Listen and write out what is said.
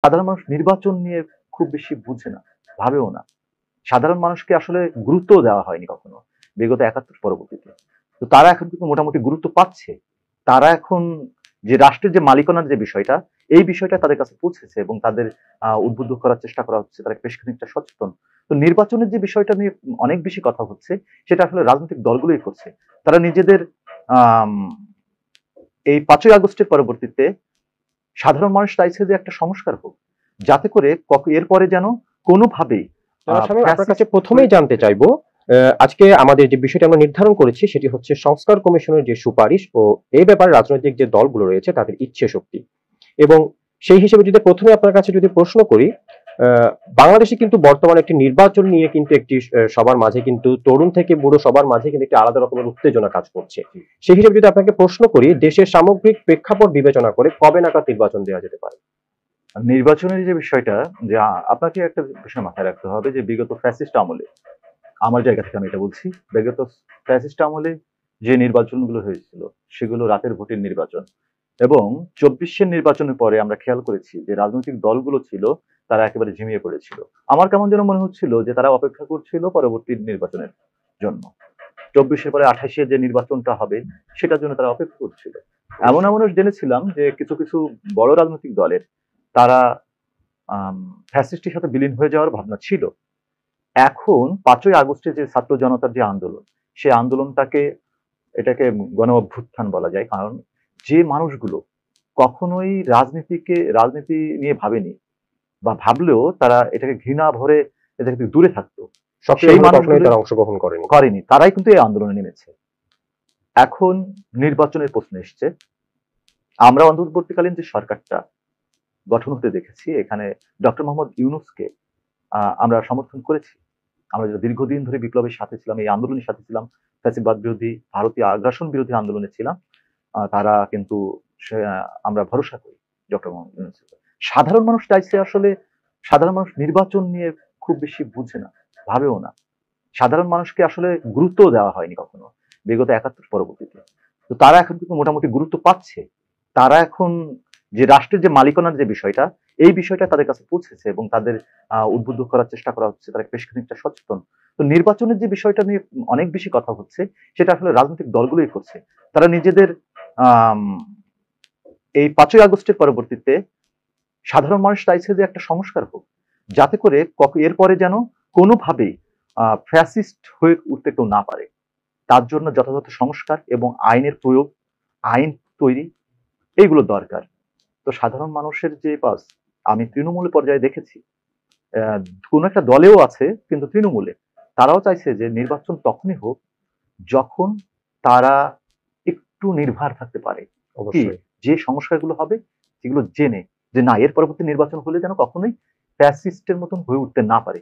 সাধারণ মানুষ নির্বাচন নিয়ে খুব বেশি বুঝে না, ভাবেও না। সাধারণ মানুষকে আসলে গুরুত্বও দেওয়া হয়নি কখনো বিগত ৭১ পরবর্তীতে। তো তারা এখন কিন্তু মোটামুটি গুরুত্ব পাচ্ছে। তারা এখন যে রাষ্ট্রের যে মালিকানার যে বিষয়টা, এই বিষয়টা তাদের কাছে পৌঁছেছে এবং তাদের উদ্বুদ্ধ করার চেষ্টা করা হচ্ছে। তারা বেশ খানিকটা সচেতন। তো নির্বাচনের যে বিষয়টা নিয়ে অনেক বেশি কথা হচ্ছে, সেটা আসলে রাজনৈতিক দলগুলোই করছে। তারা নিজেদের আম এই ৫ই আগস্টের পরবর্তীতে সাধারণ মানুষ চাইছে যে একটা সংস্কার হোক। যাতে করে এরপরে যেন কোনোভাবেই জনাব শামীম, আপনার কাছে ফ্যাসিস্ট প্রথমেই জানতে চাইবো, আজকে আমাদের যে বিষয়টি আমরা নির্ধারণ করেছি সেটি হচ্ছে সংস্কার কমিশনের যে সুপারিশ ও এই ব্যাপারে রাজনৈতিক যে দলগুলো রয়েছে তাদের ইচ্ছে শক্তি। এবং সেই হিসেবে যদি প্রথমে আপনার কাছে যদি প্রশ্ন করি, বাংলাদেশে কিন্তু বর্তমানে একটি নির্বাচন নিয়ে কিন্তু একটি সবার মাঝে কিন্তু তরুণ থেকে বুড়ো সবার মাঝে কিন্তু একটি আলাদা রকমের উত্তেজনা কাজ করছে। সেই হিসেবে যদি আপনাকে প্রশ্ন করি, দেশের সামগ্রিক প্রেক্ষাপট বিবেচনা করে কবে নাগাদ নির্বাচন দেওয়া যেতে পারে? নির্বাচনের যে বিষয়টা, যে আপনাকে একটা বিষয় মাথায় রাখতে হবে যে বিগত ফ্যাসিস্ট আমলে, আমার জায়গা থেকে আমি এটা বলছি, বিগত ফ্যাসিস্ট আমলে যে নির্বাচনগুলো হয়েছিল সেগুলো রাতের ভোটের নির্বাচন। এবং ২৪-এর নির্বাচনের পরে আমরা খেয়াল করেছি যে রাজনৈতিক দলগুলো ছিল তারা একেবারে ঝিমিয়ে পড়েছিল। আমার কেমন যেন মনে হচ্ছিল যে তারা অপেক্ষা করছিল পরবর্তী নির্বাচনের জন্য। ২৪-এর পরে ২৮-এ যে নির্বাচনটা হবে সেটার জন্য তারা অপেক্ষা করছিল। এমনও জেনেছিলাম যে কিছু, কিছু বড় রাজনৈতিক দলের তারা ফ্যাসিস্টের সাথে বিলীন হয়ে যাওয়ার ভাবনা ছিল। এখন ৫ই আগস্টে যে ছাত্র জনতার যে আন্দোলন, সে আন্দোলনটাকে এটাকে গণ অভ্যুত্থান বলা যায়। কারণ যে মানুষগুলো কখনোই রাজনীতি নিয়ে ভাবেনি বা ভাবলেও তারা এটাকে ঘৃণা ভরে এটা থেকে দূরে থাকতো, সেই সক্রিয়ভাবে কখনোই মানুষগুলো তারা অংশগ্রহণ করেনি। তারাই কিন্তু এই আন্দোলনে নেমেছে। এখন নির্বাচনের প্রশ্ন এসছে। আমরা অন্তর্বর্তীকালীন যে সরকারটা গঠন হতে দেখেছি, এখানে ডক্টর মোহাম্মদ ইউনূসকে আমরা সমর্থন করেছি। আমরা যারা দীর্ঘদিন ধরে বিপ্লবের সাথে ছিলাম, এই আন্দোলনের সাথে ছিলাম, ফ্যাসিবাদ বিরোধী, ভারতীয় আগ্রাসন বিরোধী আন্দোলনে ছিলাম, তারা কিন্তু আমরা ভরসা করি ডক্টর মোহাম্মদ ইউনূসের উপর। সাধারণ মানুষ চাইছে আসলে, সাধারণ মানুষ নির্বাচন নিয়ে খুব বেশি বুঝে না, ভাবেও না। সাধারণ মানুষকে আসলে গুরুত্বও দেওয়া হয়নি কখনো বিগত ৭১ পরবর্তীতে। তো তারা এখন কিন্তু মোটামুটি গুরুত্ব পাচ্ছে। তারা এখন যে রাষ্ট্রের যে মালিকানার যে বিষয়টা, এই বিষয়টা তাদের কাছে পৌঁছেছে এবং তাদের উদ্বুদ্ধ করার চেষ্টা করা হচ্ছে। তারা বেশ খানিকটা সচেতন। তো নির্বাচনের যে বিষয়টা নিয়ে অনেক বেশি কথা হচ্ছে, সেটা আসলে রাজনৈতিক দলগুলোই করছে। তারা নিজেদের আম এই ৫ই আগস্টের পরবর্তীতে সাধারণ মানুষ চাইছে যে একটা সংস্কার হোক। যাতে করে এরপরে যেন কোনোভাবেই ফ্যাসিস্ট হয়ে উঠতে কেউ না পারে। তার জন্য যথাযথ সংস্কার এবং আইনের প্রয়োগ, আইন তৈরি, এইগুলো দরকার। তো সাধারণ মানুষের যে আমি তৃণমূল পর্যায়ে দেখেছি, আহ, কোন একটা দলেও আছে কিন্তু তৃণমূলে তারাও চাইছে যে নির্বাচন তখনই হোক যখন তারা একটু নির্ভর থাকতে পারে কি অবশ্যই। যে সংস্কারগুলো হবে সেগুলো জেনে যে না, এর পরবর্তী নির্বাচন হলে যেন কখনোই ফ্যাসিস্টের মতন হয়ে উঠতে না পারে।